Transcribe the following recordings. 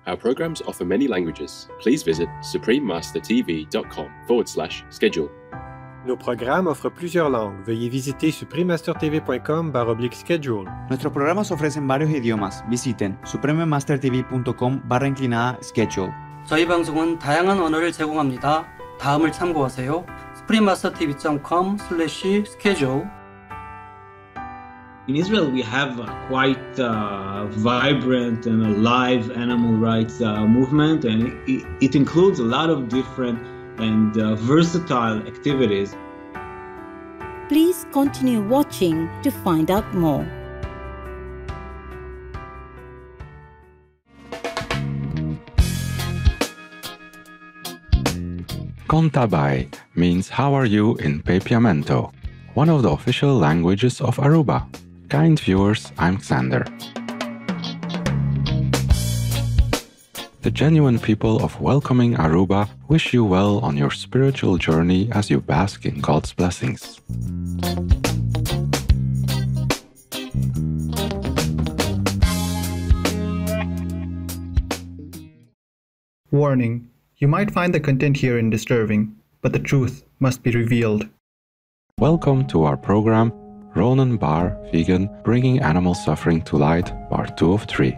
Our programs offer many languages. Please visit suprememastertv.com/schedule. Nos programas offrent plusieurs langues. Veuillez visiter suprememastertv.com/schedule. Nuestros programas ofrecen varios idiomas. Visiten suprememastertv.com/schedule. 저희 방송은 다양한 언어를 제공합니다. 다음을 참고하세요. suprememastertv.com/schedule. In Israel, we have a quite vibrant and alive animal rights movement, and it includes a lot of different and versatile activities. Please continue watching to find out more. Contabai means how are you in Papiamento, one of the official languages of Aruba. Kind viewers, I'm Xander. The genuine people of welcoming Aruba wish you well on your spiritual journey as you bask in God's blessings. Warning: you might find the content herein disturbing, but the truth must be revealed. Welcome to our program, Ronen Bar, Vegan, Bringing Animal Suffering to Light, Part 2 of 3.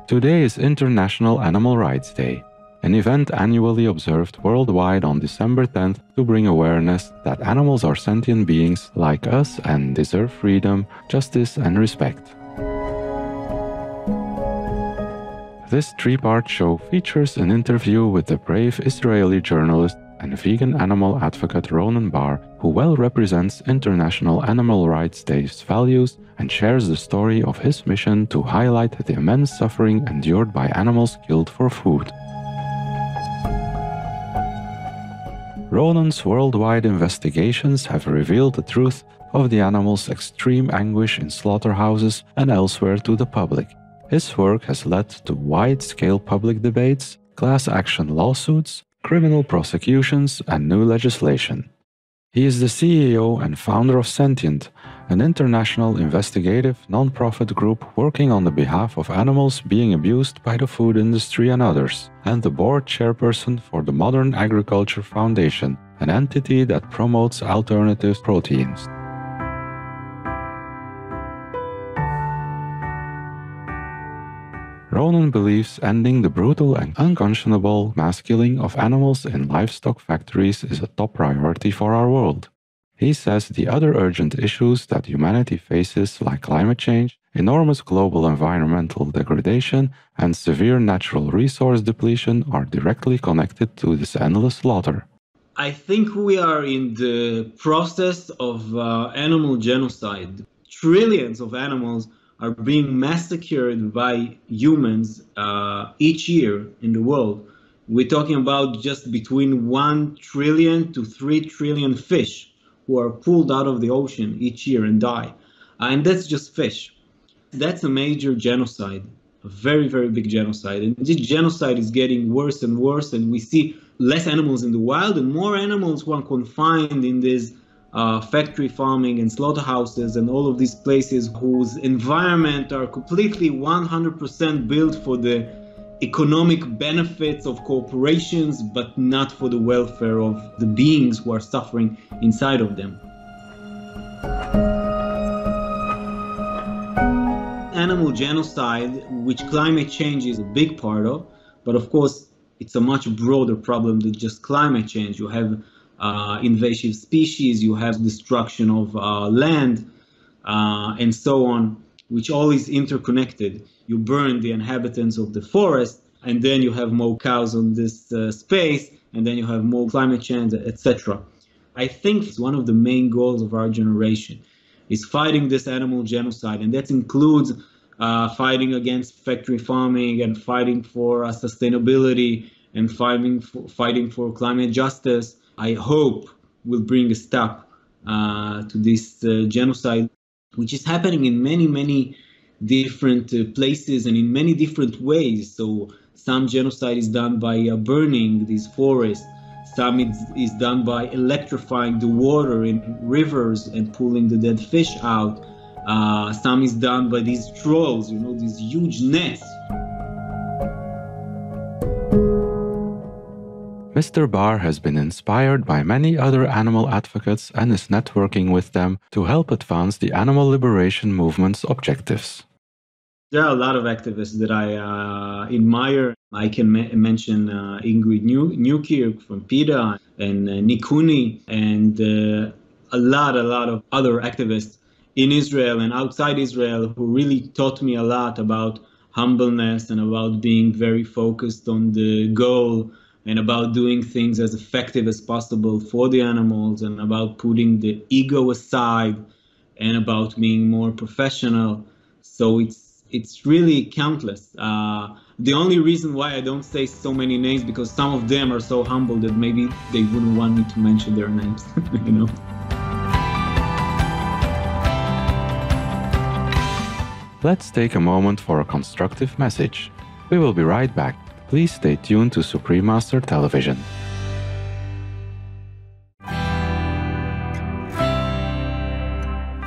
Today is International Animal Rights Day, an event annually observed worldwide on December 10th to bring awareness that animals are sentient beings like us and deserve freedom, justice, and respect. This three-part show features an interview with the brave Israeli journalist and vegan animal advocate Ronen Bar, who well represents International Animal Rights Day's values and shares the story of his mission to highlight the immense suffering endured by animals killed for food. Ronen's worldwide investigations have revealed the truth of the animals' extreme anguish in slaughterhouses and elsewhere to the public. His work has led to wide-scale public debates, class action lawsuits, criminal prosecutions, and new legislation. He is the CEO and founder of Sentient, an international investigative non-profit group working on the behalf of animals being abused by the food industry and others, and the board chairperson for the Modern Agriculture Foundation, an entity that promotes alternative proteins. Ronen believes ending the brutal and unconscionable mass killing of animals in livestock factories is a top priority for our world. He says the other urgent issues that humanity faces, like climate change, enormous global environmental degradation, and severe natural resource depletion, are directly connected to this endless slaughter. I think we are in the process of animal genocide. Trillions of animals are being massacred by humans each year in the world. We're talking about just between 1 trillion to 3 trillion fish who are pulled out of the ocean each year and die. And that's just fish. That's a major genocide, a very, very big genocide. And this genocide is getting worse and worse, and we see less animals in the wild and more animals who are confined in these factory farming and slaughterhouses and all of these places whose environment are completely 100% built for the economic benefits of corporations, but not for the welfare of the beings who are suffering inside of them. Animal genocide, which climate change is a big part of, but of course it's a much broader problem than just climate change. You have invasive species, you have destruction of land, and so on, which all is interconnected. You burn the inhabitants of the forest, and then you have more cows on this space, and then you have more climate change, etc. I think it's one of the main goals of our generation is fighting this animal genocide, and that includes fighting against factory farming and fighting for sustainability and fighting for climate justice. I hope will bring a stop to this genocide, which is happening in many, many different places and in many different ways. So some genocide is done by burning these forests. Some is done by electrifying the water in rivers and pulling the dead fish out. Some is done by these trolls, these huge nets. Mr. Bar has been inspired by many other animal advocates and is networking with them to help advance the animal liberation movement's objectives. There are a lot of activists that I admire. I can mention Ingrid Newkirk from PETA and Nikuni and a lot of other activists in Israel and outside Israel who really taught me a lot about humbleness and about being very focused on the goal and about doing things as effective as possible for the animals and about putting the ego aside and about being more professional. So it's really countless. The only reason why I don't say so many names because some of them are so humble that maybe they wouldn't want me to mention their names, Let's take a moment for a constructive message. We will be right back. Please stay tuned to Supreme Master Television.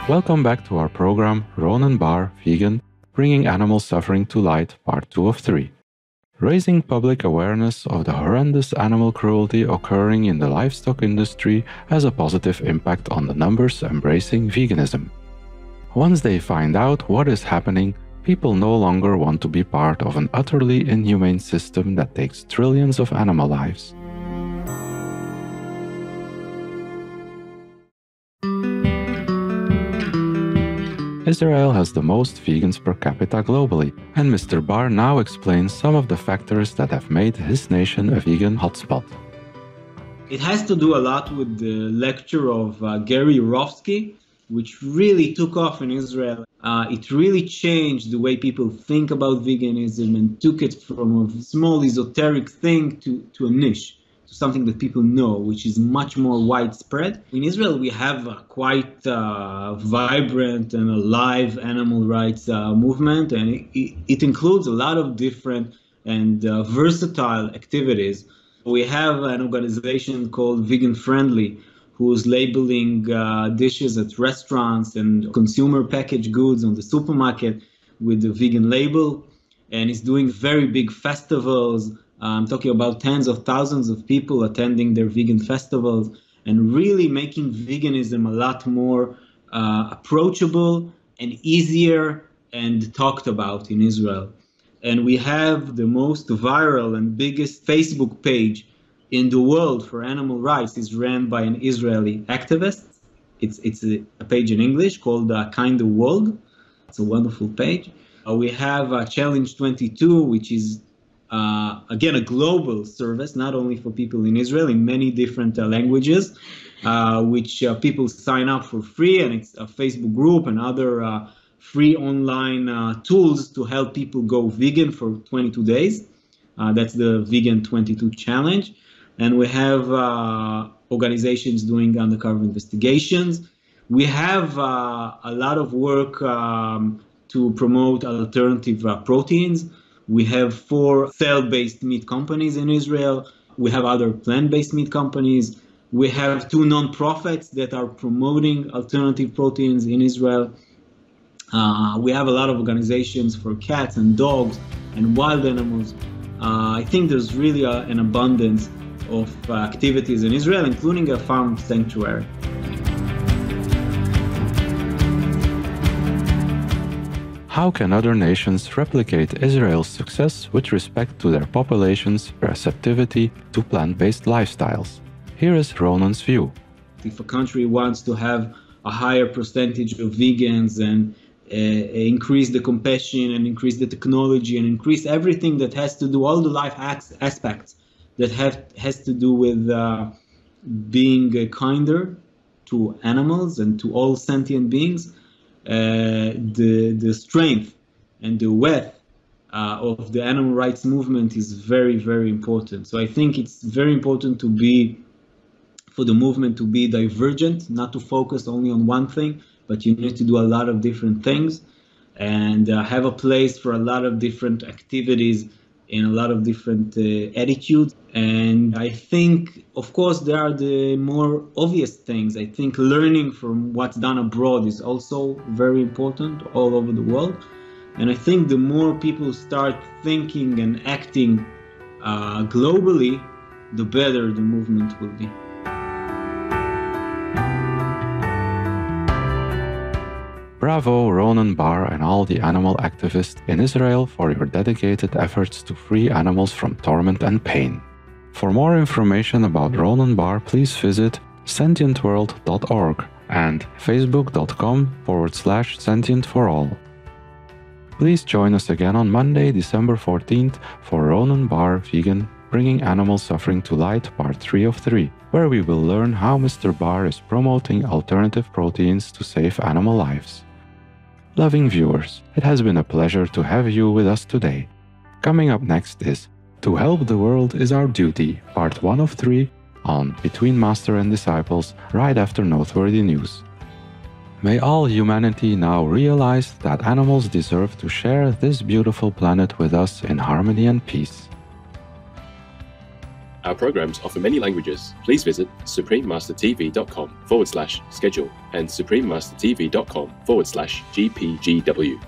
Welcome back to our program Ronen Bar, Vegan, Bringing Animal Suffering to Light, Part 2 of 3. Raising public awareness of the horrendous animal cruelty occurring in the livestock industry has a positive impact on the numbers embracing veganism. Once they find out what is happening, people no longer want to be part of an utterly inhumane system that takes trillions of animal lives. Israel has the most vegans per capita globally, and Mr. Bar now explains some of the factors that have made his nation a vegan hotspot. It has to do a lot with the lecture of Gary Yourofsky, which really took off in Israel. It really changed the way people think about veganism and took it from a small esoteric thing to a niche, to something that people know, which is much more widespread. In Israel, we have a quite vibrant and alive animal rights movement, and it includes a lot of different and versatile activities. We have an organization called Vegan Friendly, who's labeling dishes at restaurants and consumer packaged goods on the supermarket with the vegan label. And it's doing very big festivals. I'm talking about tens of thousands of people attending their vegan festivals and really making veganism a lot more approachable and easier and talked about in Israel. And we have the most viral and biggest Facebook page in the world for animal rights is ran by an Israeli activist. It's a page in English called Kind of World. It's a wonderful page. We have Challenge 22, which is, again, a global service, not only for people in Israel, in many different languages, which people sign up for free. And it's a Facebook group and other free online tools to help people go vegan for 22 days. That's the Vegan 22 Challenge. And we have organizations doing undercover investigations. We have a lot of work to promote alternative proteins. We have 4 cell-based meat companies in Israel. We have other plant-based meat companies. We have 2 non-profits that are promoting alternative proteins in Israel. We have a lot of organizations for cats and dogs and wild animals. I think there's really an abundance of activities in Israel, including a farm sanctuary. How can other nations replicate Israel's success with respect to their population's receptivity to plant-based lifestyles? Here is Ronen's view. If a country wants to have a higher percentage of vegans and increase the compassion and increase the technology and increase everything that has to do, all the life aspects that has to do with being kinder to animals and to all sentient beings, the strength and the width of the animal rights movement is very, very important. So I think it's very important for the movement to be divergent, not to focus only on one thing, but you need to do a lot of different things and have a place for a lot of different activities in a lot of different attitudes. And I think, of course, there are the more obvious things. I think learning from what's done abroad is also very important all over the world. And I think the more people start thinking and acting globally, the better the movement will be. Bravo, Ronen Bar and all the animal activists in Israel for your dedicated efforts to free animals from torment and pain. For more information about Ronen Bar, please visit sentientworld.org and facebook.com/sentientforall. Please join us again on Monday, December 14th for Ronen Bar Vegan, Bringing Animal Suffering to Light, Part 3 of 3, where we will learn how Mr. Bar is promoting alternative proteins to save animal lives. Loving viewers, it has been a pleasure to have you with us today. Coming up next is To Help the World is Our Duty, Part 1 of 3, on Between Master and Disciples, right after Noteworthy News. May all humanity now realize that animals deserve to share this beautiful planet with us in harmony and peace. Our programs offer many languages. Please visit suprememastertv.com/schedule and suprememastertv.com/GPGW.